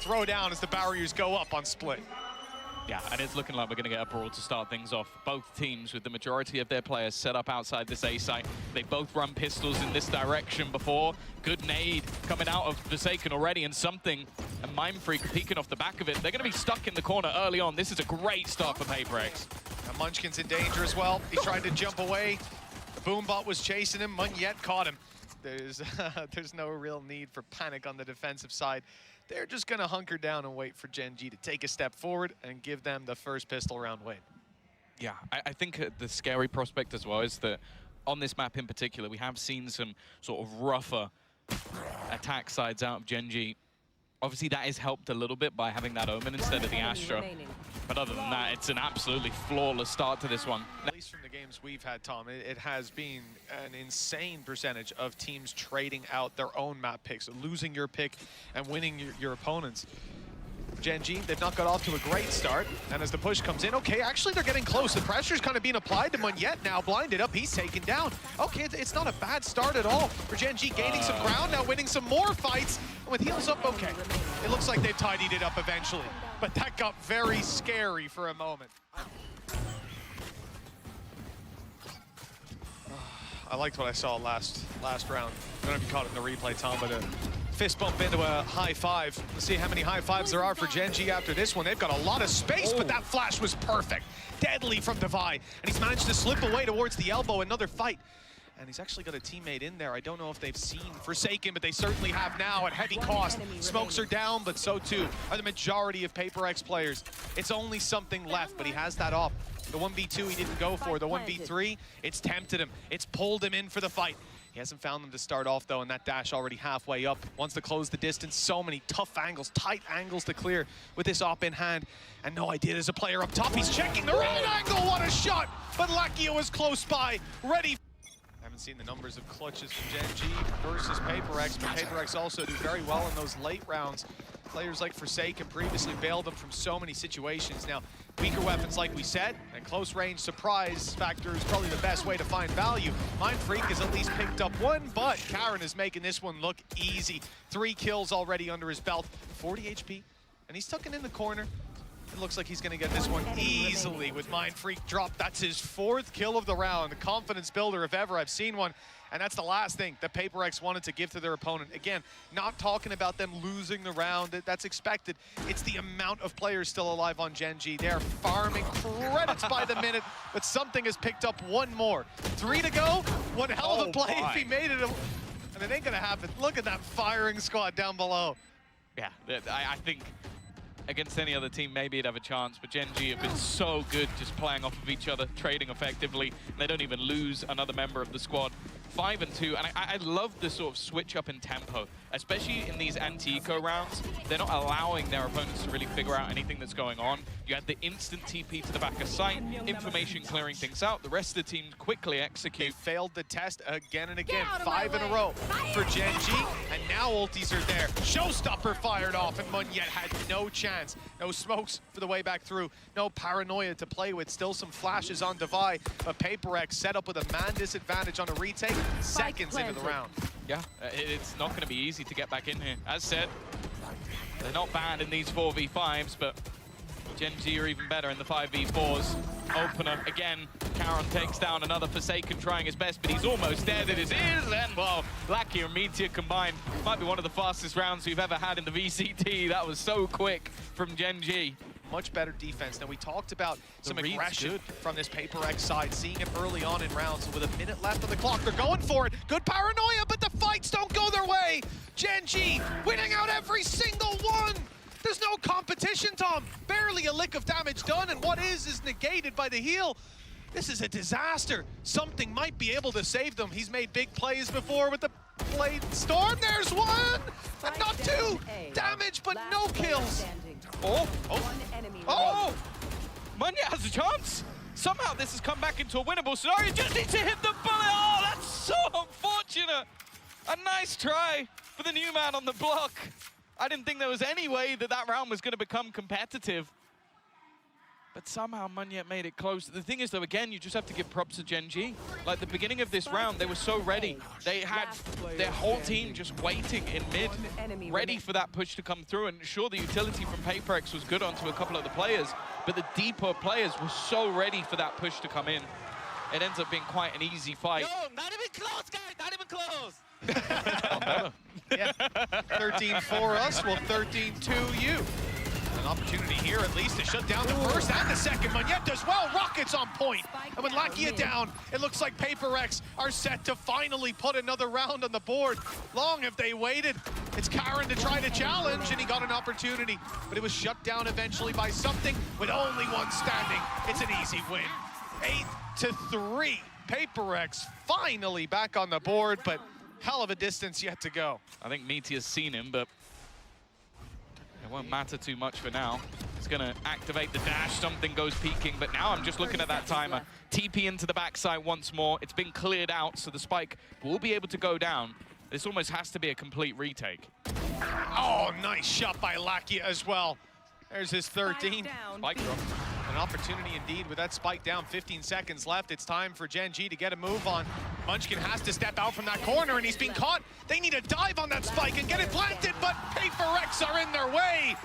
throw down as the barriers go up on split. Yeah, and it's looking like we're going to get a brawl to start things off. Both teams with the majority of their players set up outside this A site. They both run pistols in this direction before. Good nade coming out of Vct already, and something, and Mindfreak peeking off the back of it. They're going to be stuck in the corner early on. This is a great start for paperrex. Now Munchkin's in danger as well. He tried to jump away. The Boombot was chasing him. Munyet caught him. There's no real need for panic on the defensive side. They're just going to hunker down and wait for Gen.G to take a step forward and give them the first pistol round win. Yeah, I think the scary prospect as well is that on this map in particular, we have seen some sort of rougher attack sides out of Gen.G. Obviously, that is helped a little bit by having that Omen instead of the Astra. But other than that, it's an absolutely flawless start to this one. At least from the games we've had, Tom, it has been an insane percentage of teams trading out their own map picks, losing your pick and winning your opponents. Gen.G, they've not got off to a great start, and as the push comes in, okay, actually they're getting close. The pressure's kind of being applied to Munyet now, blinded up, he's taken down. Okay, it's not a bad start at all for Gen.G, gaining some ground, now winning some more fights. And with heals up, okay, it looks like they've tidied it up eventually, but that got very scary for a moment. I liked what I saw last round. I don't know if you caught it in the replay, Tom, but a fist bump into a high five. Let's see how many high fives there are for Gen.G after this one. They've got a lot of space, but that flash was perfect. Deadly from Devi, and he's managed to slip away towards the elbow. Another fight. And he's actually got a teammate in there. I don't know if they've seen Forsaken, but they certainly have now at heavy cost. Smokes are down, but so too are the majority of paperrex players. It's only something left, but he has that off. The 1v2 he didn't go for. The 1v3, it's tempted him. It's pulled him in for the fight. He hasn't found them to start off, though, and that dash already halfway up. Wants to close the distance. So many tough angles, tight angles to clear with this op in hand. And no idea there's a player up top. He's checking the right angle. What a shot! But Lakio was close by, ready. Haven't seen the numbers of clutches from Gen.G versus paperrex, but paperrex also do very well in those late rounds. Players like Forsaken previously bailed them from so many situations. Now, weaker weapons like we said, and close range surprise factor is probably the best way to find value. Mindfreak has at least picked up one, but Karen is making this one look easy. 3 kills already under his belt, 40 HP, and he's tucking in the corner. It looks like he's going to get this one easily with Mindfreak drop. That's his 4th kill of the round. The confidence builder if ever I've seen one. And that's the last thing that paperrex wanted to give to their opponent. Again, not talking about them losing the round. That's expected. It's the amount of players still alive on Gen.G. They're farming credits by the minute, but something has picked up one more. 3 to go. One hell of a play if he made it. And it ain't going to happen. Look at that firing squad down below. Yeah, I think against any other team, maybe it'd have a chance, but Gen.G have been so good just playing off of each other, trading effectively, and they don't even lose another member of the squad. 5 and 2, and I love the sort of switch up in tempo, especially in these anti-eco rounds. They're not allowing their opponents to really figure out anything that's going on. You had the instant TP to the back of site, information clearing things out. The rest of the team quickly execute. They failed the test again and again. 5 in a row for Gen.G, and now ultis are there. Showstopper fired off, and Munyet had no chance. No smokes for the way back through. No paranoia to play with. Still some flashes on Devi, but paperrex set up with a man disadvantage on a retake seconds into the round. Yeah, it's not going to be easy to get back in here. As said, they're not bad in these 4v5s, but Gen.G are even better in the 5v4s. Opener again. Karen takes down another Forsaken, trying his best, but he's almost dead. It is, and well, Lackey and Meteor combined might be one of the fastest rounds we've ever had in the VCT. That was so quick from Gen.G. Much better defense. Now, we talked about some aggression from this paperrex side, seeing it early on in rounds. So with a minute left on the clock, they're going for it. Good paranoia, but the fights don't go their way. Gen.G winning out every single one. There's no competition, Tom. Barely a lick of damage done, and what is negated by the heal. This is a disaster. Something might be able to save them. He's made big plays before with the Blade Storm. There's one! And not 2 damage, but no kills. Oh! Munyet has a chance. Somehow this has come back into a winnable scenario. Just need to hit the bullet. Oh, that's so unfortunate. A nice try for the new man on the block. I didn't think there was any way that that round was going to become competitive. But somehow Munyet made it close. The thing is, though, again, you just have to give props to Gen.G. Like, the beginning of this round, they were so ready. They had their whole team just waiting in mid, ready for that push to come through. And sure, the utility from paperrex was good onto a couple of the players, but the deeper players were so ready for that push to come in. It ends up being quite an easy fight. Yo, not even close, guys, not even close. Yeah, 13 for us, well 13 to you. An opportunity here at least to shut down the first and the second. Munyet does well, Rockets on point. And with Lakia down, it looks like paperrex are set to finally put another round on the board. Long have they waited. It's Karen to try to challenge, and he got an opportunity, but it was shut down eventually by something with only one standing. It's an easy win. 8-3. paperrex finally back on the board, but hell of a distance yet to go. I think Meteor's seen him, but it won't matter too much for now. He's gonna activate the dash, something goes peeking, but now I'm just looking at that timer. TP into the backside once more. It's been cleared out, so the spike will be able to go down. This almost has to be a complete retake. Oh, nice shot by Lakia as well. There's his 13. Spike drop. An opportunity indeed with that spike down, 15 seconds left. It's time for Gen.G to get a move on. Munchkin has to step out from that corner, and he's being caught. They need to dive on that spike and get it planted, but paperrex are in their way.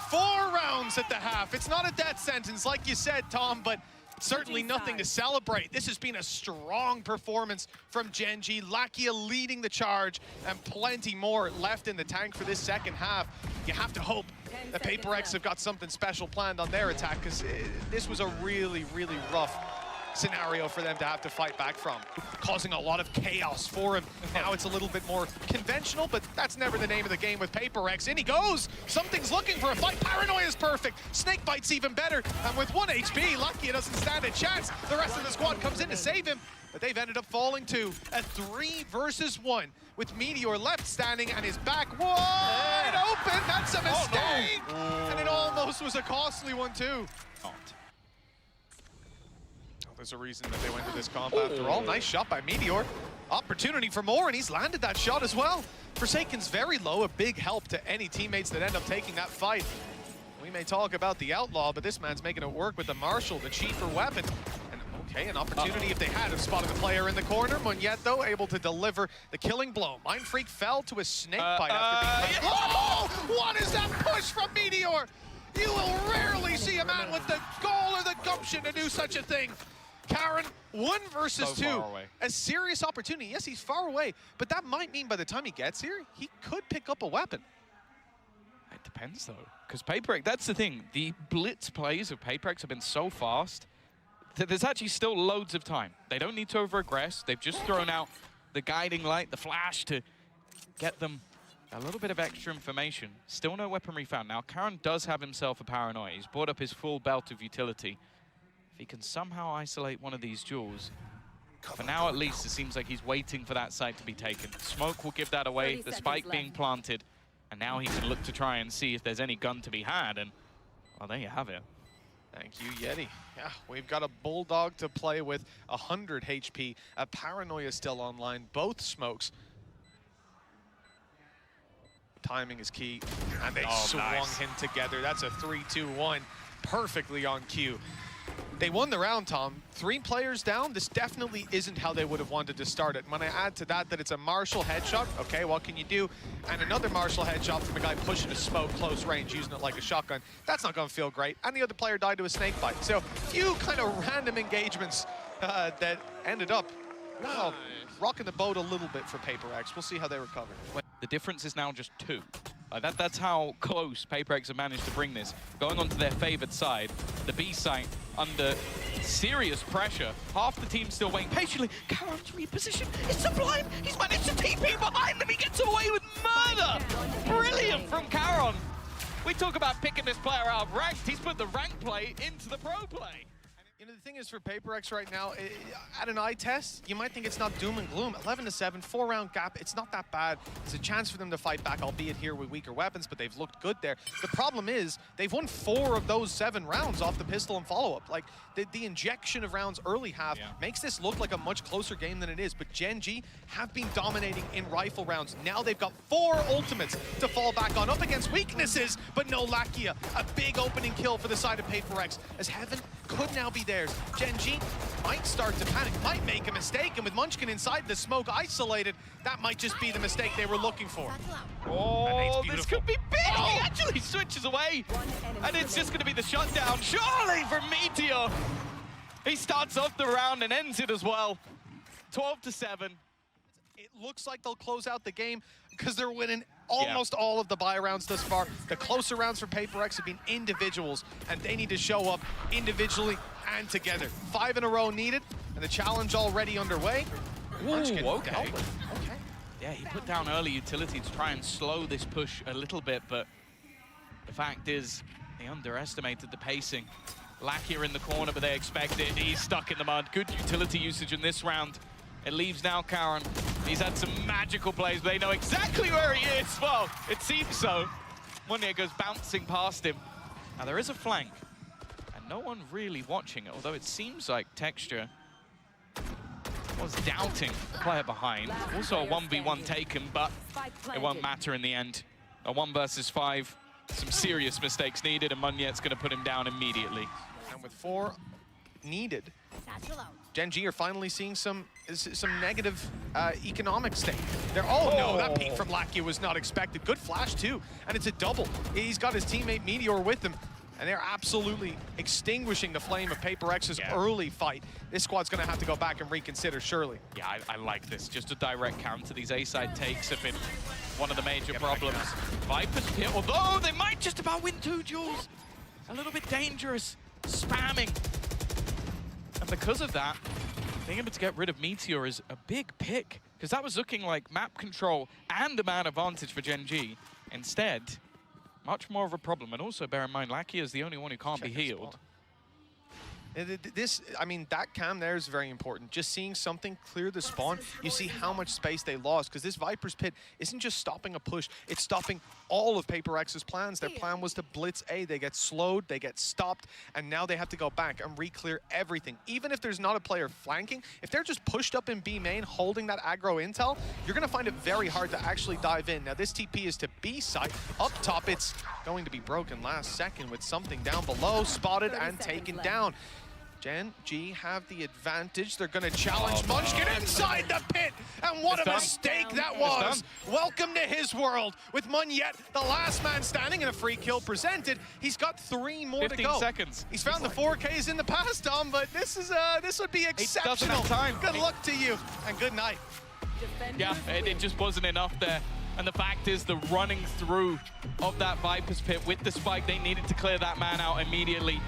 4 rounds at the half. It's not a death sentence, like you said, Tom, but certainly nothing to celebrate. This has been a strong performance from Gen.G. Lakia leading the charge, and plenty more left in the tank for this second half. You have to hope that paperrex have got something special planned on their attack, because this was a really, really rough scenario for them to have to fight back from, causing a lot of chaos for him. Now it's a little bit more conventional, but that's never the name of the game with paperrex. In he goes! Something's looking for a fight. Paranoia is perfect. Snakebite's even better. And with 1 HP, Lakia doesn't stand a chance. The rest of the squad comes in to save him, but they've ended up falling to a 3 versus 1 with Meteor left standing and his back wide open. That's a mistake! Oh, no. And it almost was a costly one too. There's a reason that they went to this comp after all. Nice shot by Meteor. Opportunity for more, and he's landed that shot as well. Forsaken's very low, a big help to any teammates that end up taking that fight. We may talk about the Outlaw, but this man's making it work with the Marshall, the cheaper weapon. And okay, an opportunity if they had have spotted the player in the corner. Munyet, though, able to deliver the killing blow. Mindfreak fell to a snake bite after being... Oh! What is that push from Meteor? You will rarely see a man with the goal or the gumption to do such a thing. Karen, 1 versus 2. A serious opportunity. Yes, he's far away, but that might mean by the time he gets here, he could pick up a weapon. It depends, though, because paperrex, that's the thing. The blitz plays of paperrex have been so fast that there's actually still loads of time. They don't need to over-aggress. They've just thrown out the guiding light, the flash, to get them a little bit of extra information. Still no weaponry found. Now, Karen does have himself a paranoia. He's brought up his full belt of utility. If he can somehow isolate one of these duels, for now at least, it seems like he's waiting for that site to be taken. Smoke will give that away, the spike being planted, and now he can look to try and see if there's any gun to be had, and, well, there you have it. Thank you, Yeti. Yeah, we've got a Bulldog to play with, 100 HP, a Paranoia still online, both smokes. Timing is key, and they swung him together. That's a 3-2-1, perfectly on cue. They won the round, Tom. 3 players down. This definitely isn't how they would have wanted to start it. And when I add to that it's a Marshall headshot, okay, what can you do? And another Marshall headshot from a guy pushing a smoke close range, using it like a shotgun. That's not going to feel great. And the other player died to a snake bite. So, few kind of random engagements that ended up, well, rocking the boat a little bit for paperrex. We'll see how they recover. The difference is now just 2. That's how close paperrex have managed to bring this. Going onto their favored side, the B site under serious pressure. Half the team still waiting patiently. Karen's reposition is sublime. He's managed to TP behind them. He gets away with murder. Brilliant from Karen. We talk about picking this player out of ranked. He's put the rank play into the pro play. You know, the thing is for paperrex right now, at an eye test, you might think it's not doom and gloom. 11-7, 4-round gap, it's not that bad. It's a chance for them to fight back, albeit here with weaker weapons, but they've looked good there. The problem is, they've won 4 of those 7 rounds off the pistol and follow-up. Like, the injection of rounds early half makes this look like a much closer game than it is, but Gen.G have been dominating in rifle rounds. Now they've got 4 ultimates to fall back on, up against weaknesses, but no Lakia. A big opening kill for the side of paperrex, as Heaven could now be theirs. Gen.G might start to panic, might make a mistake, and with Munchkin inside the smoke isolated, that might just be the mistake they were looking for. Oh, this could be big! Oh. He actually switches away, and it's just going to be the shutdown, surely, from Meteor. He starts off the round and ends it as well. 12-7. It looks like they'll close out the game because they're winning almost all of the buy rounds thus far. The closer rounds for paperrex have been individuals, and they need to show up individually and together. 5 in a row needed, and the challenge already underway. Ooh, okay. Okay. Yeah, he put down early utility to try and slow this push a little bit, but the fact is, they underestimated the pacing. Lakia in the corner, but they expect it. He's stuck in the mud. Good utility usage in this round. It leaves now Karen. He's had some magical plays, but they know exactly where he is. Well, it seems so. Munir goes bouncing past him. Now, there is a flank, and no one really watching it, although it seems like Texture was doubting the player behind. Also a 1v1 taken, but it won't matter in the end. A 1 versus 5, some serious mistakes needed, and Munier's going to put him down immediately. And with 4 needed, Gen.G are finally seeing some negative economic state. No, that peek from Lakia was not expected. Good flash too, and it's a double. He's got his teammate Meteor with him, and they're absolutely extinguishing the flame of paperrex's early fight. This squad's gonna have to go back and reconsider, surely. Yeah, I like this. Just a direct counter. These A-side takes have been one of the major problems. Viper's hit, although they might just about win 2 duels. A little bit dangerous, spamming. And because of that, being able to get rid of Meteor is a big pick, because that was looking like map control and a man advantage for Gen.G. Instead, much more of a problem. And also bear in mind, Lakia is the only one who can't be healed. That cam there is very important. Just seeing something clear the spawn, you see how much space they lost, because this Viper's Pit isn't just stopping a push, it's stopping all of paperrex's plans. Their plan was to blitz A. They get slowed, they get stopped, and now they have to go back and re-clear everything. Even if there's not a player flanking, if they're just pushed up in B main, holding that aggro intel, you're going to find it very hard to actually dive in. Now, this TP is to B side. Up top, it's going to be broken last second with something down below, spotted and taken down. Gen.G have the advantage. They're going to challenge Munchkin inside the pit. And what a mistake that was. Welcome to his world with Munir, the last man standing, and a free kill presented. He's got 3 more to go. 15 seconds. He's found the 4Ks in the past, Tom, but this would be exceptional. He doesn't have time. Good luck to you, and good night. Yeah, it just wasn't enough there. And the fact is, the running through of that Viper's Pit with the spike, they needed to clear that man out immediately.